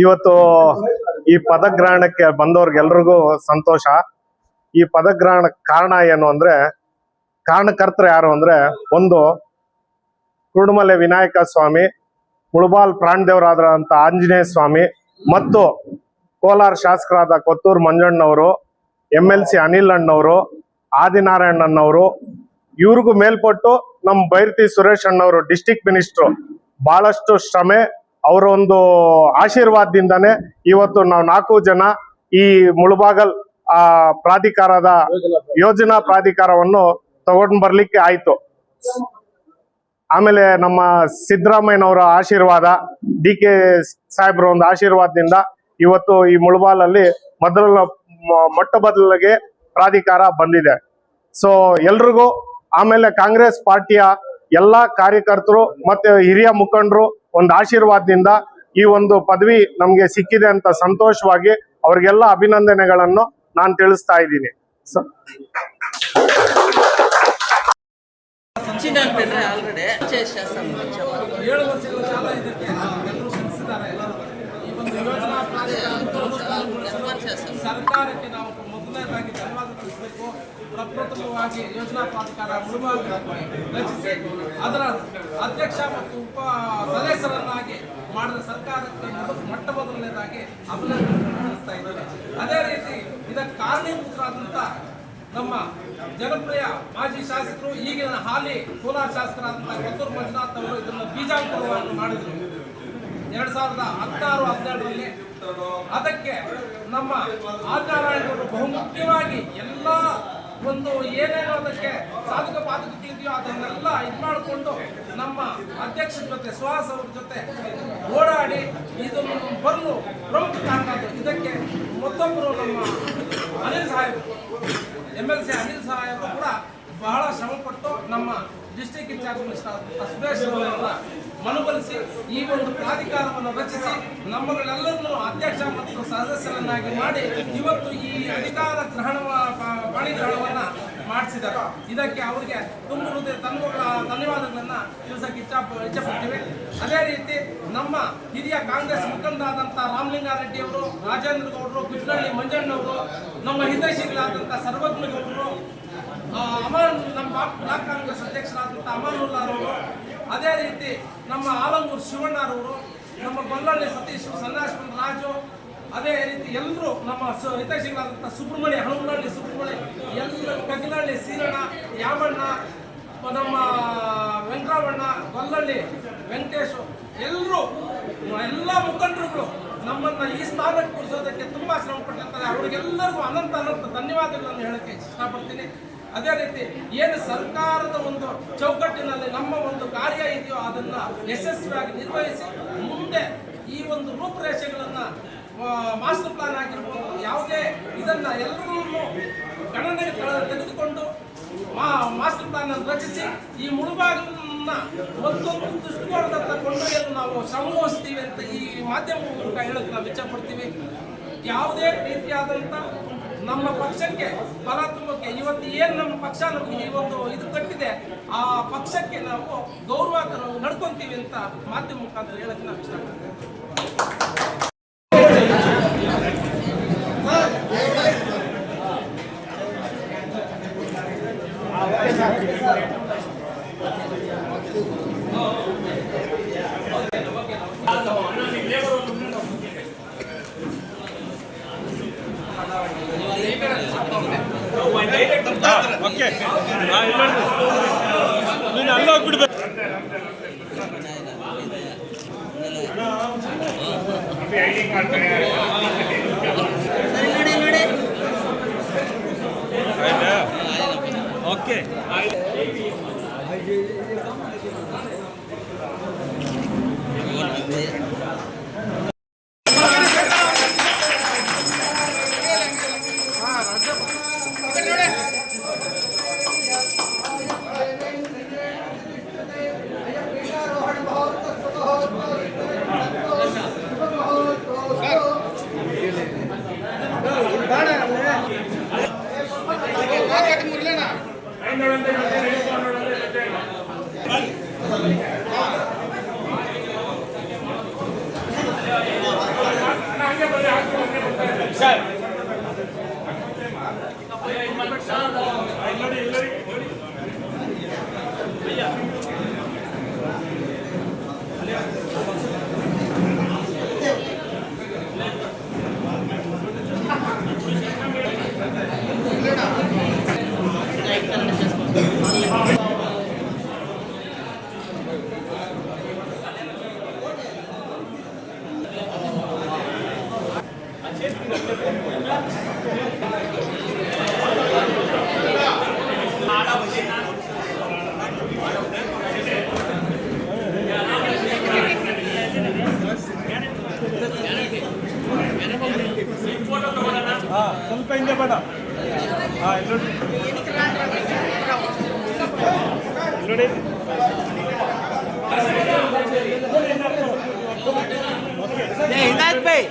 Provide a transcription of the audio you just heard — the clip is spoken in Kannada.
ಇವತ್ತು ಈ ಪದಗ್ರಹಣಕ್ಕೆ ಬಂದವ್ರಿಗೆಲ್ರಿಗೂ ಸಂತೋಷ. ಈ ಪದಗ್ರಹಣ ಕಾರಣ ಏನು ಅಂದ್ರೆ, ಕಾರಣಕರ್ತರು ಯಾರು ಅಂದ್ರೆ, ಒಂದು ಕುರುಡುಮಲೆ ವಿನಾಯಕ ಸ್ವಾಮಿ, ಮುಳಬಾಲ್ ಪ್ರಾಣದೇವರಾದಂತ ಆಂಜನೇಯ ಸ್ವಾಮಿ ಮತ್ತು ಕೋಲಾರ ಶಾಸಕರಾದ ಕೊತ್ತೂರು ಮಂಜಣ್ಣವರು, MLC ಅನಿಲ್ ಅಣ್ಣವರು, ಆದಿನಾರಾಯಣಣ್ಣವರು, ಇವ್ರಿಗೂ ಮೇಲ್ಪಟ್ಟು ನಮ್ಮ ಬೈರತಿ ಸುರೇಶ್ ಅಣ್ಣವರು ಡಿಸ್ಟಿಕ್ ಮಿನಿಸ್ಟ್ರು ಬಹಳಷ್ಟು ಶ್ರಮೆ, ಅವರ ಒಂದು ಆಶೀರ್ವಾದದಿಂದಾನೇ ಇವತ್ತು ನಾವು 4 ಜನ ಈ ಮುಳಬಾಗಲ್ ಪ್ರಾಧಿಕಾರದ ಯೋಜನಾ ಪ್ರಾಧಿಕಾರವನ್ನು ತಗೊಂಡು ಬರ್ಲಿಕ್ಕೆ ಆಯ್ತು. ಆಮೇಲೆ ನಮ್ಮ ಸಿದ್ದರಾಮಯ್ಯನವರ ಆಶೀರ್ವಾದ, DK ಸಾಹೇಬ್ರ ಒಂದು ಆಶೀರ್ವಾದದಿಂದ ಇವತ್ತು ಈ ಮುಳಬಾಲಲ್ಲಿ ಮೊಟ್ಟ ಮೊದಲಿಗೆ ಪ್ರಾಧಿಕಾರ ಬಂದಿದೆ. ಸೊ ಎಲ್ರಿಗೂ, ಆಮೇಲೆ ಕಾಂಗ್ರೆಸ್ ಪಾರ್ಟಿಯ ಎಲ್ಲಾ ಕಾರ್ಯಕರ್ತರು ಮತ್ತೆ ಹಿರಿಯ ಮುಖಂಡರು ಒಂದು ಆಶೀರ್ವಾದದಿಂದ ಈ ಒಂದು ಪದವಿ ನಮ್ಗೆ ಸಿಕ್ಕಿದೆ ಅಂತ ಸಂತೋಷವಾಗಿ ಅವ್ರಿಗೆಲ್ಲ ಅಭಿನಂದನೆಗಳನ್ನು ನಾನು ತಿಳಿಸ್ತಾ ಇದ್ದೀನಿ. ಸರ್ಕಾರಕ್ಕೆ ನಾವು ಮೊದಲನೇದಾಗಿ ಧನ್ಯವಾದ ತಿಳಿಸಬೇಕು. ಪ್ರಪ್ರಥಮವಾಗಿ ಯೋಜನಾ ಪ್ರಾಧಿಕಾರ ಮುಳಬಾಲ್ ರಚಿಸಿ ಅದರ ಅಧ್ಯಕ್ಷ ಮತ್ತು ಉಪ ಸದಸ್ಯರನ್ನಾಗಿ ಮಾಡಿದ ಸರ್ಕಾರಕ್ಕೆ ಮೊಟ್ಟ ಮೊದಲನೇದಾಗಿ ಅಭಿನಂದಿಸ್ತಾ ಇದ್ದಾರೆ. ಅದೇ ರೀತಿ ಇದಕ್ಕೆ ಕಾರಣೀಭೂತರಾದಂಥ ನಮ್ಮ ಜನಪ್ರಿಯ ಮಾಜಿ ಶಾಸಕರು, ಈಗಿನ ಹಾಲಿ ಕೋಲಾರ ಶಾಸಕರಾದಂಥ ಕೊತ್ತೂರು ಮಂಜುನಾಥ್ ಅವರು ಇದನ್ನು ಬೀಜಾಂಕುರವನ್ನು ಮಾಡಿದರು 2016-17ರಲ್ಲಿ. ಅದಕ್ಕೆ ನಮ್ಮ ಆದಿನಾರಾಯಣರು ಬಹುಮುಖ್ಯವಾಗಿ ಎಲ್ಲ ಒಂದು ಏನೇನೋ ಅದಕ್ಕೆ ಸಾಧಕ ಬಾಧಕಗಳಿದೆಯೋ ಅದನ್ನೆಲ್ಲ ಇದು ಮಾಡಿಕೊಂಡು ನಮ್ಮ ಅಧ್ಯಕ್ಷರ ಜೊತೆ, ಸುಹಾಸ್ ಅವ್ರ ಜೊತೆ ಓಡಾಡಿ ಇದನ್ನು ಬರಲು ಪ್ರಮುಖ ಕಾರಣ. ಇದಕ್ಕೆ ಮತ್ತೊಬ್ಬರು ನಮ್ಮ ಅನಿಲ್ ಸಾಹೇಬ್, MLC ಅನಿಲ್ ಸಾಹೇಬರು ಕೂಡ ಬಹಳ ಶ್ರಮಪಟ್ಟು ನಮ್ಮ ಡಿಸ್ಟ್ರಿಕ್ಟ್ ಇನ್ಚಾರ್ಜ್ ಮಿನಿಸ್ಟರ್ ಸುರೇಶ್ ಅವರನ್ನ ಮನವೊಲಿಸಿ ಈ ಒಂದು ಪ್ರಾಧಿಕಾರವನ್ನು ರಚಿಸಿ ನಮ್ಮಗಳೆಲ್ಲರನ್ನು ಅಧ್ಯಕ್ಷ ಮತ್ತು ಸದಸ್ಯರನ್ನಾಗಿ ಮಾಡಿ ಇವತ್ತು ಈ ಅಧಿಕಾರ ಪಾಣಿಗ್ರಹಣವನ್ನ ಮಾಡಿಸಿದ್ದಾರೆ. ಇದಕ್ಕೆ ಅವರಿಗೆ ತುಂಬ ಹೃದಯ ಧನ್ಯವಾದಗಳನ್ನು ತಿಳಿಸಕ್ಕೆ ಇಚ್ಛಪಡ್ತೀವಿ. ಅದೇ ರೀತಿ ನಮ್ಮ ಹಿರಿಯ ಕಾಂಗ್ರೆಸ್ ಮುಖಂಡರಾದಂಥ ರಾಮಲಿಂಗಾರೆಡ್ಡಿ ಅವರು, ರಾಜೇಂದ್ರ ಗೌಡರು, ಕುಚ್ಚನಹಳ್ಳಿ ಮಂಜಣ್ಣವರು, ನಮ್ಮ ಹಿತೈಷಿಗಳಾದಂಥ ಸರ್ವಜ್ಞಗೌಡರು, ನಮ್ಮ ಬ್ಲಾಕ್ ಕಾಂಗ್ರೆಸ್ ಅಧ್ಯಕ್ಷರಾದಂಥ ಅಮಾನುಲ್ಲಾರವರು, ಅದೇ ರೀತಿ ನಮ್ಮ ಆಲಂಗೂರು ಶಿವಣ್ಣರವರು, ನಮ್ಮ ಗೊಲ್ಲಹಳ್ಳಿ ಸತೀಶ್, ಸನ್ನಾಶ್ವರ ರಾಜು, ಅದೇ ರೀತಿ ಎಲ್ಲರೂ ನಮ್ಮ ಹಿತೈಷಿಗಳಾದಂಥ ಸುಬ್ರಹ್ಮಣ್ಯ, ಹಣಮನಹಳ್ಳಿ ಸುಬ್ರಹ್ಮಣ್ಯ, ಎಲ್ಲ ಕಗ್ಗಿನಹಳ್ಳಿ ಸೀರಣ್ಣ, ಯಾಮಣ್ಣ, ನಮ್ಮ ವೆಂಕಟರಮಣ್ಣ, ಗೊಲ್ಲಹಳ್ಳಿ ವೆಂಕಟೇಶು, ಎಲ್ಲರೂ ಎಲ್ಲ ಮುಖಂಡರುಗಳು ನಮ್ಮನ್ನು ಈ ಸ್ಥಾನಕ್ಕೆ ಕೂರಿಸೋದಕ್ಕೆ ತುಂಬ ಶ್ರಮ ಪಟ್ಟಿರ್ತಾರೆ. ಅವರಿಗೆಲ್ಲರಿಗೂ ಅನಂತ ಧನ್ಯವಾದಗಳನ್ನು ಹೇಳಕ್ಕೆ ಇಷ್ಟಪಡ್ತೀನಿ. ಅದೇ ರೀತಿ ಏನು ಸರ್ಕಾರದ ಒಂದು ಚೌಕಟ್ಟಿನಲ್ಲಿ ನಮ್ಮ ಒಂದು ಕಾರ್ಯ ಇದೆಯೋ ಅದನ್ನು ಯಶಸ್ವಿಯಾಗಿ ನಿರ್ವಹಿಸಿ ಮುಂದೆ ಈ ಒಂದು ರೂಪುರೇಷೆಗಳನ್ನು, ಮಾಸ್ಟರ್ ಪ್ಲಾನ್ ಆಗಿರ್ಬೋದು, ಯಾವುದೇ ಇದನ್ನು ಎಲ್ಲರನ್ನೂ ಗಣನೆಗೆ ತೆಗೆದುಕೊಂಡು ಮಾಸ್ಟರ್ ಪ್ಲಾನ್ ಅನ್ನು ರಚಿಸಿ ಈ ಮುಳಬಾಗಿಲನ್ನ ಮತ್ತೊಂದು ದೃಷ್ಟಿಕೋನದತ್ತ ಕೊಂಡೊಯ್ಯಲು ನಾವು ಶ್ರಮವಹಿಸ್ತೀವಿ ಅಂತ ಈ ಮಾಧ್ಯಮ ಮೂಲಕ ಹೇಳಕ್ಕೆ ನಾವು ಇಚ್ಛಪಡ್ತೀವಿ. ಯಾವುದೇ ರೀತಿಯಾದಂಥ ನಮ್ಮ ಪಕ್ಷಕ್ಕೆ ಬಲ ತುಂಬಕ್ಕೆ ಇವತ್ತು ಏನು ನಮ್ಮ ಪಕ್ಷ ನಮಗೆ ಈ ಒಂದು ಇದು ಕಟ್ಟಿದೆ, ಆ ಪಕ್ಷಕ್ಕೆ ನಾವು ಗೌರವ ನಡ್ಕೊಂತೀವಿ ಅಂತ ಮಾಧ್ಯಮ ಮುಖಾಂತರ ಹೇಳಕ್ಕೆ ನಾವು ಇಷ್ಟಪಡ್ತೀವಿ. ನೀನು ಅಲ್ಲ ಹೋಗ್ಬಿಡ್ಬೇಕು. Okay Bye. ನೋಡಿ हिदायत भाई